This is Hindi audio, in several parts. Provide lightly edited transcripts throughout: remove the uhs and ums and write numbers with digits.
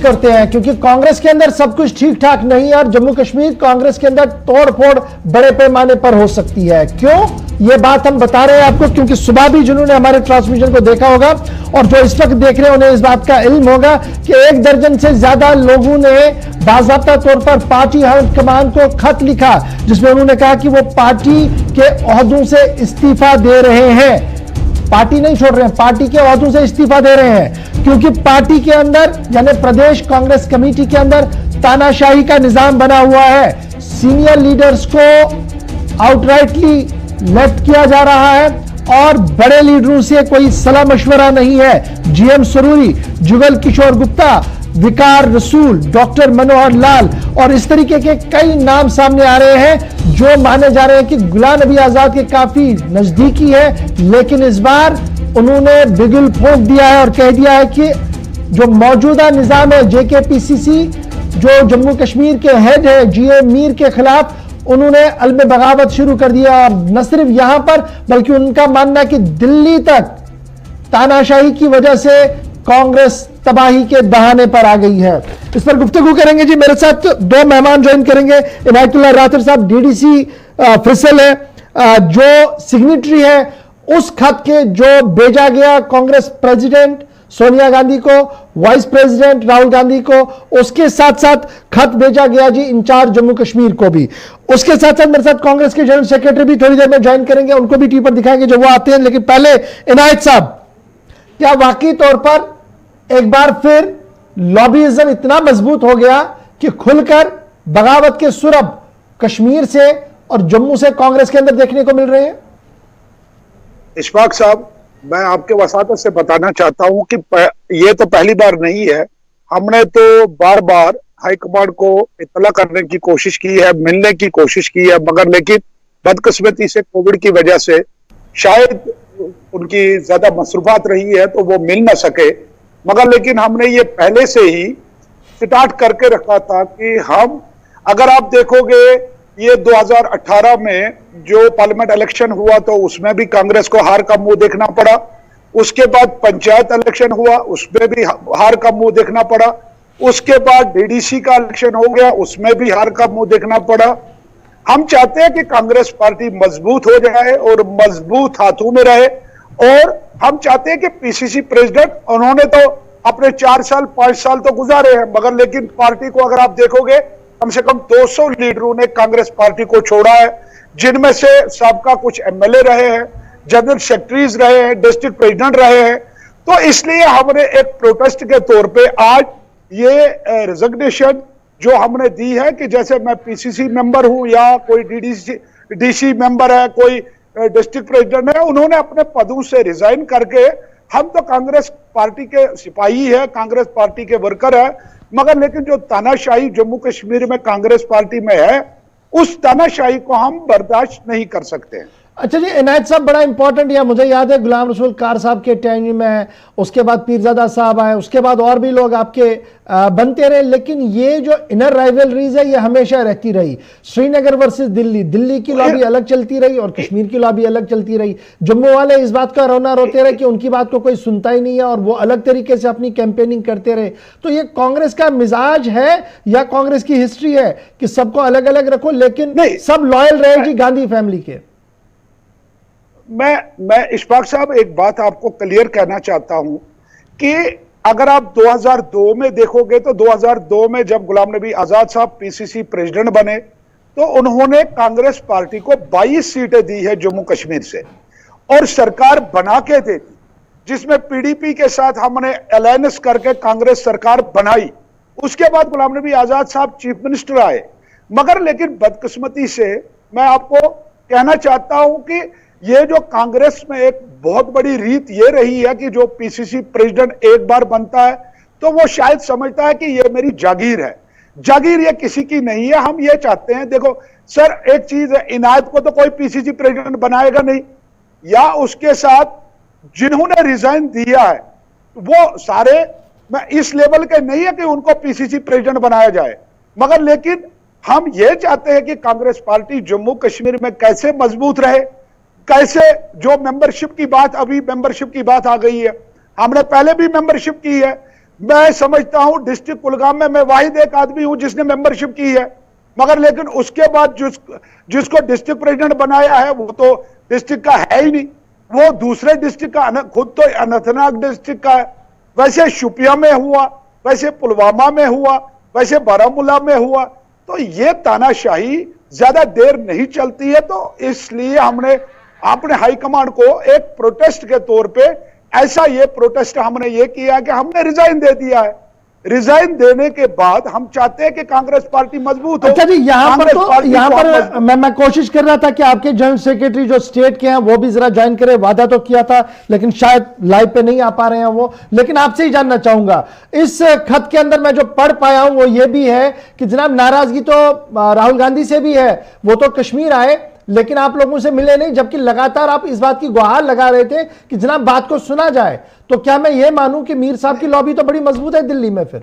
करते हैं, क्योंकि कांग्रेस के अंदर सब कुछ ठीक ठाक नहीं है और जम्मू कश्मीर कांग्रेस के अंदर तोड़फोड़ बड़े पैमाने पर हो सकती है। क्यों, यह बात हम बता रहे हैं आपको, क्योंकि सुबह भी जिन्होंने हमारे ट्रांसमिशन को देखा होगा और जो इस वक्त देख रहे हैं उन्हें इस बात का इल्म होगा कि 1 दर्जन से ज्यादा लोगों ने बाकायदा तौर पर पार्टी हाईकमान को खत लिखा, जिसमें उन्होंने कहा कि वो पार्टी के ओहदों से इस्तीफा दे रहे हैं। पार्टी नहीं छोड़ रहे हैं, पार्टी के ओहदों से इस्तीफा दे रहे हैं, क्योंकि पार्टी के अंदर यानी प्रदेश कांग्रेस कमेटी के अंदर तानाशाही का निजाम बना हुआ है। सीनियर लीडर्स को आउटराइटली लेफ्ट किया जा रहा है और बड़े लीडरों से कोई सलाह मशवरा नहीं है। जीएम सरूरी, जुगल किशोर गुप्ता, विकार रसूल, डॉक्टर मनोहर लाल और इस तरीके के कई नाम सामने आ रहे हैं जो माने जा रहे हैं कि गुलाम नबी आजाद के काफी नजदीकी है। लेकिन इस बार उन्होंने बिगुल फूंक दिया है और कह दिया है कि जो मौजूदा निजाम है जेकेपीसीसी, जो जम्मू कश्मीर के हेड है जीए मीर के खिलाफ उन्होंने अलम बगावत शुरू कर दिया। और न सिर्फ यहां पर बल्कि उनका मानना है कि दिल्ली तक तानाशाही की वजह से कांग्रेस तबाही के बहाने पर आ गई है। इस पर गुफ्तगू करेंगे जी, मेरे साथ 2 मेहमान ज्वाइन करेंगे। इनायतुल्लाह रातर साहब डीडीसी फिसल है, जो सिग्नेटरी है उस खत के जो भेजा गया कांग्रेस प्रेसिडेंट सोनिया गांधी को, वाइस प्रेसिडेंट राहुल गांधी को, उसके साथ साथ खत भेजा गया जी इंचार्ज जम्मू कश्मीर को भी। उसके साथ साथ मेरे साथ कांग्रेस के जनरल सेक्रेटरी भी थोड़ी देर में ज्वाइन करेंगे, उनको भी टीपर दिखाएंगे जो वो आते हैं। लेकिन पहले इनायत साहब, क्या वाकई तौर पर एक बार फिर लॉबीइज्म इतना मजबूत हो गया कि खुलकर बगावत के सुर अब कश्मीर से और जम्मू से कांग्रेस के अंदर देखने को मिल रहे हैं? इशफाक साहब, मैं आपके वसातत से बताना चाहता हूं कि ये तो पहली बार नहीं है। हमने तो बार बार हाईकमांड को इत्तला करने की कोशिश की है, मिलने की कोशिश की है, मगर लेकिन बदकिस्मती से कोविड की वजह से शायद उनकी ज्यादा मसरूफात रही है तो वो मिल ना सके। मगर लेकिन हमने ये पहले से ही स्टार्ट करके रखा था कि हम, अगर आप देखोगे ये 2018 में जो पार्लियामेंट इलेक्शन हुआ तो उसमें भी कांग्रेस को हार का मुंह देखना पड़ा। उसके बाद पंचायत इलेक्शन हुआ, उसमें भी हार का मुंह देखना पड़ा। उसके बाद डीडीसी का इलेक्शन हो गया, उसमें भी हार का मुंह देखना पड़ा। हम चाहते हैं कि कांग्रेस पार्टी मजबूत हो जाए और मजबूत हाथों में रहे, और हम चाहते हैं कि पीसीसी प्रेसिडेंट, उन्होंने तो अपने 4 साल 5 साल तो गुजारे हैं, मगर लेकिन पार्टी को अगर आप देखोगे कम से कम 200 लीडरों ने कांग्रेस पार्टी को छोड़ा है, जिनमें से सबका कुछ एमएलए रहे हैं, जनरल सेक्रेटरीज रहे हैं, डिस्ट्रिक्ट प्रेसिडेंट रहे हैं। तो इसलिए हमने एक प्रोटेस्ट के तौर पे आज ये रिजिग्नेशन जो हमने दी है कि जैसे मैं पीसीसी मेंबर हूं या कोई डीसी मेंबर है, कोई डिस्ट्रिक्ट प्रेसिडेंट है, उन्होंने अपने पदों से रिजाइन करके, हम तो कांग्रेस पार्टी के सिपाही है, कांग्रेस पार्टी के वर्कर है, मगर लेकिन जो तानाशाही जम्मू कश्मीर में कांग्रेस पार्टी में है उस तानाशाही को हम बर्दाश्त नहीं कर सकते हैं। अच्छा जी, इनायत साहब, बड़ा इंपॉर्टेंट यह मुझे याद है गुलाम रसूल कार साहब के टाइम में, उसके बाद पीरजादा साहब आए, उसके बाद और भी लोग आपके बनते रहे, लेकिन ये जो इनर राइवलरीज है ये हमेशा रहती रही। श्रीनगर वर्सेस दिल्ली, दिल्ली की लॉबी अलग चलती रही और कश्मीर की लॉबी अलग चलती रही। जम्मू वाले इस बात का रोना रोते रहे कि उनकी बात को कोई सुनता ही नहीं है और वो अलग तरीके से अपनी कैंपेनिंग करते रहे। तो ये कांग्रेस का मिजाज है या कांग्रेस की हिस्ट्री है कि सबको अलग अलग रखो लेकिन सब लॉयल रहे जी गांधी फैमिली के? मैं इशफाक साहब एक बात आपको क्लियर कहना चाहता हूं कि अगर आप 2002 में देखोगे तो 2002 में जब गुलाम नबी आजाद साहब पीसीसी प्रेसिडेंट बने तो उन्होंने कांग्रेस पार्टी को 22 सीटें दी है जम्मू कश्मीर से और सरकार बना के दी, जिसमें पीडीपी के साथ हमने अलायंस करके कांग्रेस सरकार बनाई। उसके बाद गुलाम नबी आजाद साहब चीफ मिनिस्टर आए, मगर लेकिन बदकिस्मती से मैं आपको कहना चाहता हूं कि ये जो कांग्रेस में एक बहुत बड़ी रीत ये रही है कि जो पीसीसी प्रेसिडेंट एक बार बनता है तो वो शायद समझता है कि ये मेरी जागीर है। जागीर ये किसी की नहीं है। हम ये चाहते हैं, देखो सर एक चीज है, इनायत को तो कोई पीसीसी प्रेसिडेंट बनाएगा नहीं, या उसके साथ जिन्होंने रिजाइन दिया है वो सारे मैं इस लेवल के नहीं है कि उनको पीसीसी प्रेसिडेंट बनाया जाए, मगर लेकिन हम ये चाहते हैं कि कांग्रेस पार्टी जम्मू कश्मीर में कैसे मजबूत रहे, कैसे जो मेंबरशिप की बात, अभी मेंबरशिप की बात आ गई है, हमने पहले भी मेंबरशिप की है, मैं समझता हूं डिस्ट्रिक्ट कुलगाम में मैं वाहिद एक आदमी हूं जिसने मेंबरशिप की है, मगर लेकिन उसके बाद जिसको डिस्ट्रिक्ट प्रेसिडेंट बनाया है वो तो डिस्ट्रिक्ट का है ही नहीं, वो दूसरे डिस्ट्रिक्ट का, खुद तो अनंतनाग डिस्ट्रिक्ट का है। वैसे शुपिया में हुआ, वैसे पुलवामा में हुआ, वैसे बारामूला में हुआ। तो ये तानाशाही ज्यादा देर नहीं चलती है, तो इसलिए हमने अपने हाईकमांड को एक प्रोटेस्ट के तौर पे ऐसा ये प्रोटेस्ट हमने ये किया कि हमने रिजाइन दे दिया है। रिजाइन देने के बाद हम चाहते हैं कि कांग्रेस पार्टी मजबूत हो। अच्छा जी, यहां पर मैं कोशिश कर रहा था कि आपके जनरल सेक्रेटरी जो स्टेट के हैं वो भी जरा ज्वाइन करें, वादा तो किया था लेकिन शायद लाइव पे नहीं आ पा रहे हैं वो। लेकिन आपसे ही जानना चाहूंगा, इस खत के अंदर मैं जो पढ़ पाया हूं वो ये भी है कि जनाब नाराजगी तो राहुल गांधी से भी है, वो तो कश्मीर आए लेकिन आप लोगों से मिले नहीं, जबकि लगातार आप इस बात की गुहार लगा रहे थे कि जनाब बात को सुना जाए। तो क्या मैं ये मानूं कि मीर साहब की लॉबी तो बड़ी मजबूत है दिल्ली में? फिर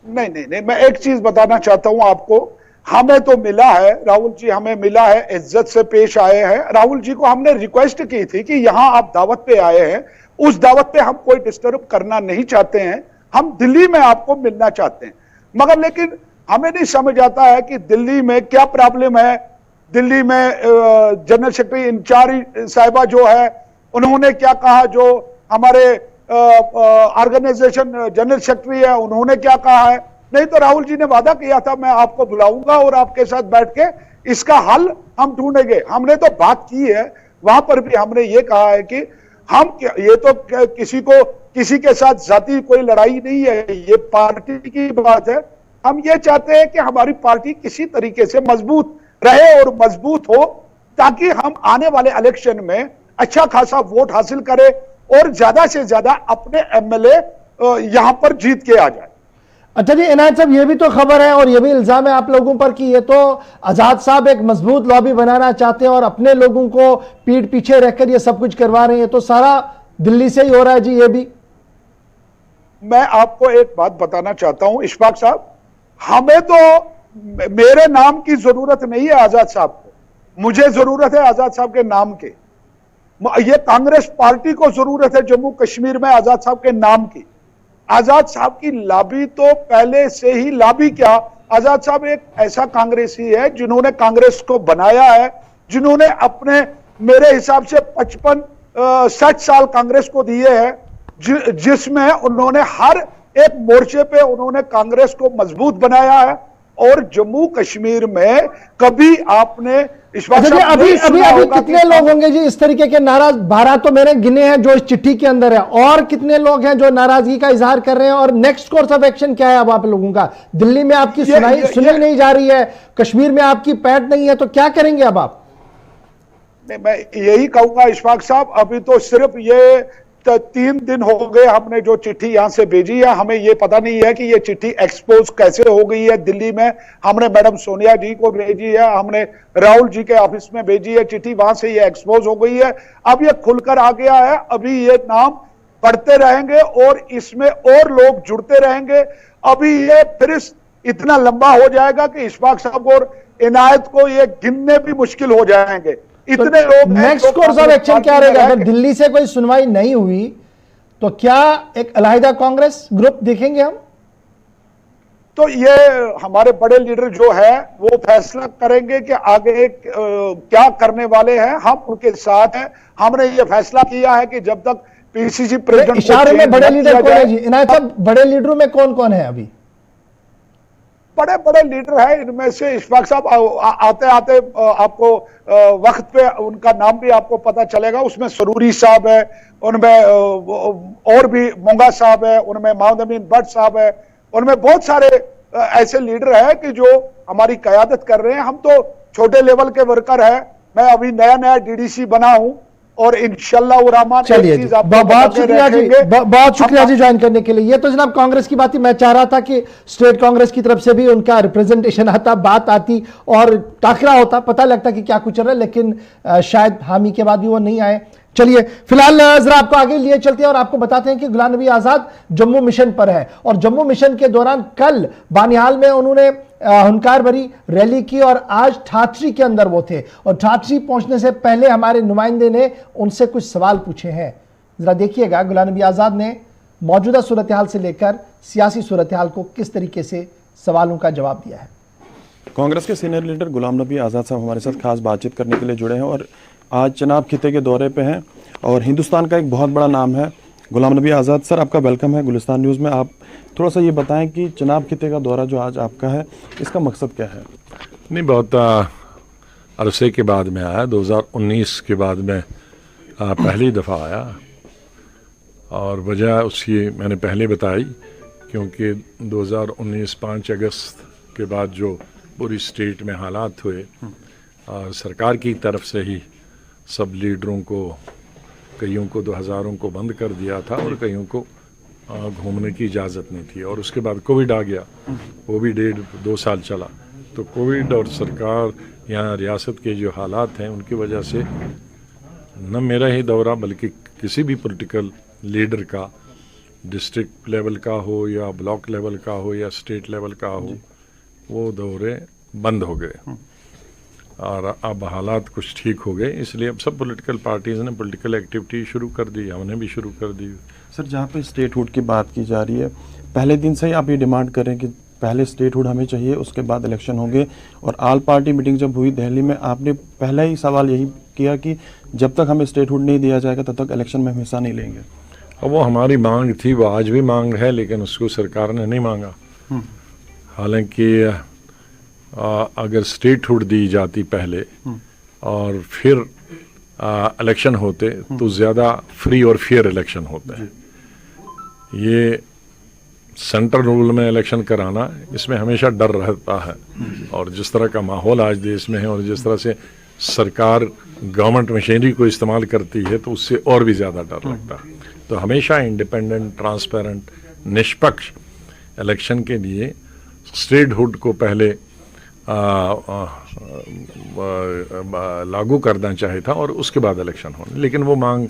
नहीं नहीं नहीं, मैं एक चीज बताना चाहता हूं आपको, हमें तो मिला है, राहुल जी हमें मिला है, इज्जत से पेश आए हैं। राहुल जी को हमने रिक्वेस्ट की थी कि यहां आप दावत पे आए हैं, उस दावत पे हम कोई डिस्टर्ब करना नहीं चाहते हैं, हम दिल्ली में आपको मिलना चाहते हैं। मगर लेकिन हमें नहीं समझ आता है कि दिल्ली में क्या प्रॉब्लम है। दिल्ली में जनरल सेक्रेटरी इंचार्ज साहिबा जो है उन्होंने क्या कहा, जो हमारे ऑर्गेनाइजेशन जनरल सेक्रेटरी है उन्होंने क्या कहा है। नहीं तो राहुल जी ने वादा किया था मैं आपको बुलाऊंगा और आपके साथ बैठ के इसका हल हम ढूंढेंगे। हमने तो बात की है, वहां पर भी हमने ये कहा है कि हम ये तो किसी के साथ जाति कोई लड़ाई नहीं है, ये पार्टी की बात है। हम ये चाहते हैं कि हमारी पार्टी किसी तरीके से मजबूत रहे और मजबूत हो, ताकि हम आने वाले इलेक्शन में अच्छा खासा वोट हासिल करें और ज्यादा से ज्यादा अपने एमएलए यहां पर जीत के आ जाए। अच्छा जी इनायत साहब, ये भी तो खबर है और ये भी इल्जाम है आप लोगों पर कि ये तो आजाद साहब एक मजबूत लॉबी बनाना चाहते हैं और अपने लोगों को पीठ पीछे रहकर ये सब कुछ करवा रहे हैं, तो सारा दिल्ली से ही हो रहा है जी। ये भी मैं आपको एक बात बताना चाहता हूं इशफाक साहब, हमें तो मेरे नाम की जरूरत नहीं है आजाद साहब को, मुझे जरूरत है आजाद साहब के नाम के। ये कांग्रेस पार्टी को जरूरत है जम्मू कश्मीर में आजाद साहब के नाम की। आजाद साहब की लॉबी तो पहले से ही, लॉबी क्या, आजाद साहब एक ऐसा कांग्रेसी है जिन्होंने कांग्रेस को बनाया है, जिन्होंने अपने मेरे हिसाब से 55-60 साल कांग्रेस को दिए हैं, जिसमें उन्होंने हर एक मोर्चे पे उन्होंने कांग्रेस को मजबूत बनाया है। और जम्मू कश्मीर में कभी आपने अभी कितने लोग होंगे जी इस तरीके के नाराज? 12 तो मैंने गिने हैं जो इस चिट्ठी के अंदर है, और कितने लोग हैं जो नाराजगी का इजहार कर रहे हैं? और नेक्स्ट कोर्स ऑफ एक्शन क्या है अब आप लोगों का? दिल्ली में आपकी सुनी नहीं जा रही है, कश्मीर में आपकी पैठ नहीं है, तो क्या करेंगे अब आप? मैं यही कहूंगा इशफाक साहब, अभी तो सिर्फ ये 3 दिन हो गए हमने जो चिट्ठी यहां से भेजी है, हमें यह पता नहीं है कि ये चिट्ठी एक्सपोज कैसे हो गई है। दिल्ली में हमने मैडम सोनिया जी को भेजी है, हमने राहुल जी के ऑफिस में भेजी है चिट्ठी, वहां से ये एक्सपोज हो गई है। अब ये खुलकर आ गया है, अभी ये नाम बढ़ते रहेंगे और इसमें और लोग जुड़ते रहेंगे। अभी ये फिर इतना लंबा हो जाएगा कि इशफाक साहब और इनायत को ये गिनने भी मुश्किल हो जाएंगे, इतने लोग। नेक्स्ट कोर्स ऑफ एक्शन क्या रहेगा अगर दिल्ली से कोई सुनवाई नहीं हुई? तो क्या एक अलहदा कांग्रेस ग्रुप देखेंगे हम? तो ये हमारे बड़े लीडर जो है वो फैसला करेंगे कि आगे क्या करने वाले हैं, हम उनके साथ हैं। हमने ये फैसला किया है कि जब तक पीसीसी प्रेसिडेंट इशारे में बड़े लीडर कौन है जी? इनायत साहब, बड़े लीडरों में कौन कौन है अभी? बड़े बड़े लीडर हैं, इनमें से इशफाक साहब आते आते आपको वक्त पे उनका नाम भी आपको पता चलेगा। उसमें सरूरी साहब है, उनमें और भी मोंगा साहब है, उनमें मोहम्मद अमीन भट्ट साहब है, उनमें बहुत सारे ऐसे लीडर हैं कि जो हमारी क़यादत कर रहे हैं। हम तो छोटे लेवल के वर्कर हैं, मैं अभी नया डीडीसी बना हूं और इंशाल्लाह रहमान। चलिए बहुत शुक्रिया जी, बहुत शुक्रिया जी ज्वाइन करने के लिए। ये तो जनाब कांग्रेस की बात थी, मैं चाह रहा था कि स्टेट कांग्रेस की तरफ से भी उनका रिप्रेजेंटेशन आता, बात आती और टाकरा होता, पता लगता कि क्या कुछ चल रहा है, लेकिन शायद हामी के बाद भी वो नहीं आए। चलिए फिलहाल जरा आपको आगे लिए चलते हैं और आपको बताते हैं कि गुलाम नबी आजाद जम्मू मिशन पर है और जम्मू मिशन के दौरान कल बानिहाल में उन्होंने हुंकार भरी रैली की और आज ठाठरी के अंदर वो थे और ठाठरी पहुंचने से पहले हमारे नुमाइंदे ने उनसे कुछ सवाल पूछे हैं। जरा देखिएगा, गुलाम नबी आजाद ने मौजूदा सूरत हाल से लेकर सियासी सूरत हाल को किस तरीके से सवालों का जवाब दिया है। कांग्रेस के सीनियर लीडर गुलाम नबी आज़ाद साहब हमारे साथ खास बातचीत करने के लिए जुड़े हैं और आज चनाब खिते के दौरे पे हैं और हिंदुस्तान का एक बहुत बड़ा नाम है गुलाम नबी आज़ाद। सर, आपका वेलकम है गुलिस्तान न्यूज़ में। आप थोड़ा सा ये बताएं कि चनाब खिते का दौरा जो आज आपका है, इसका मकसद क्या है? नहीं, बहुत अरसे के बाद में आया, 2019 के बाद में पहली दफ़ा आया और वजह उसकी मैंने पहले बताई, क्योंकि 2019 5 अगस्त के बाद जो पूरी स्टेट में हालात हुए, सरकार की तरफ से ही सब लीडरों को, कईयों को 2000 को बंद कर दिया था और कईयों को घूमने की इजाज़त नहीं थी। और उसके बाद कोविड आ गया, वो भी 1.5-2 साल चला। तो कोविड और सरकार यहाँ रियासत के जो हालात हैं उनकी वजह से न मेरा ही दौरा बल्कि किसी भी पॉलिटिकल लीडर का, डिस्ट्रिक्ट लेवल का हो या ब्लॉक लेवल का हो या स्टेट लेवल का हो, वो दौरे बंद हो गए और अब हालात कुछ ठीक हो गए। इसलिए अब सब पॉलिटिकल पार्टीज़ ने पॉलिटिकल एक्टिविटी शुरू कर दी, हमने भी शुरू कर दी। सर, जहाँ पे स्टेटहुड की बात की जा रही है, पहले दिन से ही आप ये डिमांड कर रहे हैं कि पहले स्टेटहुड हमें चाहिए, उसके बाद इलेक्शन होंगे। और ऑल पार्टी मीटिंग जब हुई दिल्ली में, आपने पहला ही सवाल यही किया कि जब तक हमें स्टेटहुड नहीं दिया जाएगा तब तक इलेक्शन में हम हिस्सा नहीं लेंगे। और वो हमारी मांग थी, वो आज भी मांग है, लेकिन उसको सरकार ने नहीं मांगा। हालांकि अगर स्टेटहुड दी जाती पहले और फिर इलेक्शन होते तो ज़्यादा फ्री और फेयर इलेक्शन होते हैं। ये सेंट्रल रूल में इलेक्शन कराना, इसमें हमेशा डर रहता है और जिस तरह का माहौल आज देश में है और जिस तरह से सरकार गवर्नमेंट मशीनरी को इस्तेमाल करती है तो उससे और भी ज़्यादा डर लगता है। तो हमेशा इंडिपेंडेंट, ट्रांसपेरेंट, निष्पक्ष इलेक्शन के लिए स्टेटहुड को पहले लागू करना चाहिए था और उसके बाद इलेक्शन होने। लेकिन वो मांग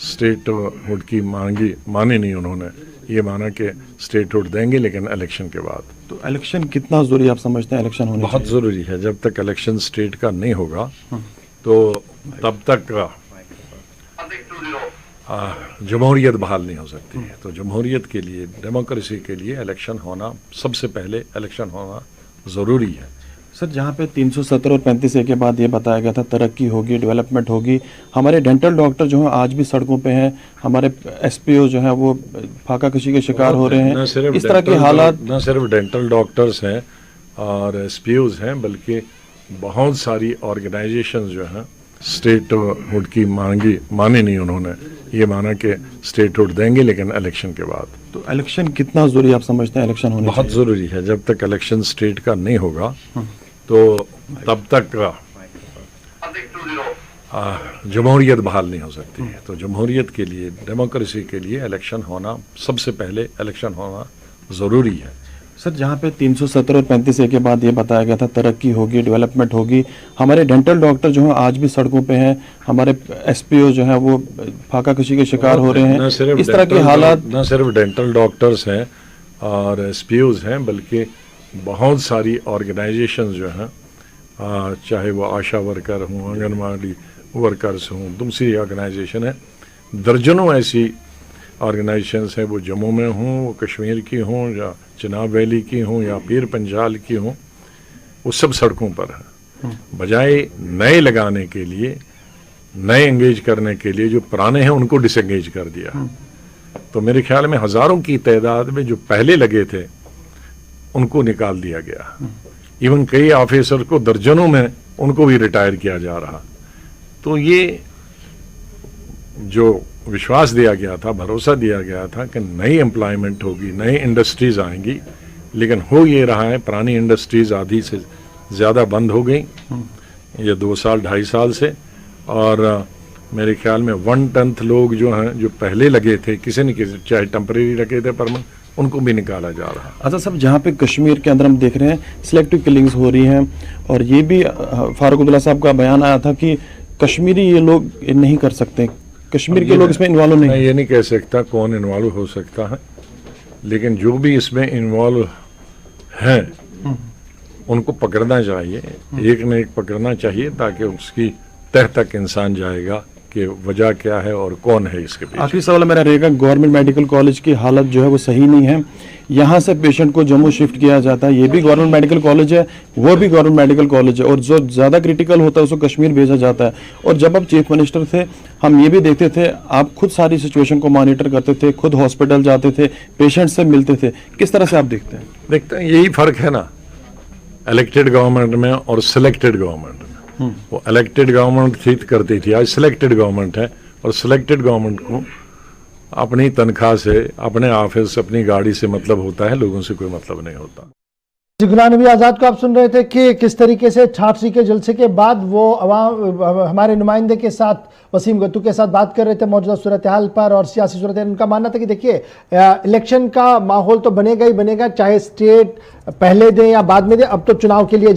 स्टेटहुड की मानी नहीं उन्होंने। ये माना कि स्टेटहुड देंगे लेकिन इलेक्शन के बाद। तो इलेक्शन कितना ज़रूरी आप समझते हैं? इलेक्शन होने बहुत ज़रूरी है। जब तक इलेक्शन स्टेट का नहीं होगा तो तब तक जमहूरियत बहाल नहीं हो सकती है। तो जमहूरियत के लिए, डेमोक्रेसी के लिए इलेक्शन होना, सबसे पहले इलेक्शन होना ज़रूरी है। सर, जहाँ पे 370 और 35A के बाद ये बताया गया था तरक्की होगी, डेवलपमेंट होगी, हमारे डेंटल डॉक्टर जो हैं आज भी सड़कों पे हैं, हमारे SPO जो हैं वो फाका कशी के शिकार हो रहे हैं। इस तरह के हालात न सिर्फ डेंटल डॉक्टर्स हैं और SPOs हैं, बल्कि बहुत सारी ऑर्गेनाइजेशन जो हैं स्टेटहुड की मानी नहीं उन्होंने। ये माना कि स्टेटहुड देंगे लेकिन इलेक्शन के बाद। तो इलेक्शन कितना ज़रूरी आप समझते हैं? इलेक्शन होने बहुत ज़रूरी है। जब तक इलेक्शन स्टेट का नहीं होगा तो तब तक जमहूरियत बहाल नहीं हो सकती है। तो जमहूरियत के लिए, डेमोक्रेसी के लिए इलेक्शन होना, सबसे पहले इलेक्शन होना ज़रूरी है। सर, जहाँ पे 370 और 35A के बाद ये बताया गया था तरक्की होगी, डेवलपमेंट होगी, हमारे डेंटल डॉक्टर जो हैं आज भी सड़कों पे हैं, हमारे SPO जो हैं वो फाका कशी के शिकार हो रहे हैं। इस तरह के हालात न सिर्फ डेंटल डॉक्टर्स हैं और SPOs हैं, बल्कि बहुत सारी ऑर्गेनाइजेशन जो हैं, चाहे वो आशा वर्कर हों, आंगनवाड़ी वर्कर्स हों, दूसरी ऑर्गेनाइजेशन है, दर्जनों ऐसी ऑर्गेनाइजेशंस हैं, वो जम्मू में हों, वो कश्मीर की हों या चिनाब वैली की हों या पीर पंजाल की हों, वो सब सड़कों पर हैं। बजाय नए लगाने के लिए, नए एंगेज करने के लिए, जो पुराने हैं उनको डिसएंगेज कर दिया। तो मेरे ख्याल में हज़ारों की तादाद में जो पहले लगे थे उनको निकाल दिया गया। इवन कई ऑफिसर को दर्जनों में उनको भी रिटायर किया जा रहा। तो ये जो विश्वास दिया गया था, भरोसा दिया गया था कि नई एम्प्लॉयमेंट होगी, नई इंडस्ट्रीज आएंगी, लेकिन हो ये रहा है पुरानी इंडस्ट्रीज आधी से ज़्यादा बंद हो गई ये 2 साल 2.5 साल से। और मेरे ख्याल में 1/10 लोग जो हैं, जो पहले लगे थे, किसी न किसी, चाहे टेम्परेरी लगे थे, परमानेंट, उनको भी निकाला जा रहा है। अच्छा सब, जहाँ पे कश्मीर के अंदर हम देख रहे हैं सिलेक्टिव किलिंग्स हो रही हैं, और ये भी फारूक अब्दुल्ला साहब का बयान आया था कि कश्मीरी ये लोग नहीं कर सकते, कश्मीर के लोग इसमें इन्वॉल्व नहीं। मैं ये नहीं कह सकता कौन इन्वॉल्व हो सकता है, लेकिन जो भी इसमें इन्वॉल्व हैं उनको पकड़ना चाहिए, एक न एक पकड़ना चाहिए, ताकि उसकी तह तक इंसान जाएगा कि वजह क्या है और कौन है इसके पीछे। आखिरी सवाल मेरा रहेगा, गवर्नमेंट मेडिकल कॉलेज की हालत जो है वो सही नहीं है, यहाँ से पेशेंट को जम्मू शिफ्ट किया जाता है, ये भी गवर्नमेंट मेडिकल कॉलेज है, वो भी गवर्नमेंट मेडिकल कॉलेज है, और जो ज़्यादा क्रिटिकल होता है उसको कश्मीर भेजा जाता है। और जब आप चीफ मिनिस्टर थे हम ये भी देखते थे, आप खुद सारी सिचुएशन को मॉनिटर करते थे, खुद हॉस्पिटल जाते थे, पेशेंट से मिलते थे, किस तरह से आप देखते हैं? देखते हैं यही फर्क है ना इलेक्टेड गवर्नमेंट में और सिलेक्टेड गवर्नमेंट में। वो इलेक्टेड गवर्नमेंट ठीक करती थी, आज सिलेक्टेड गवर्नमेंट है, और सिलेक्टेड गवर्नमेंट को अपनी तनख्वाह से, अपने ऑफिस, अपनी गाड़ी से मतलब होता है, लोगों से कोई मतलब नहीं होता। गुलाम नबी आज़ाद को आप सुन रहे थे कि किस तरीके से 86 के जलसे के बाद वो हमारे नुमाइंदे के साथ वसीम गत्तू के साथ बात कर रहे थे मौजूदा सूरत हाल पर और सियासी सूरत हाल। उनका मानना था कि देखिए इलेक्शन का माहौल तो बनेगा ही बनेगा, चाहे स्टेट पहले दें या बाद में दें, अब तो चुनाव के लिए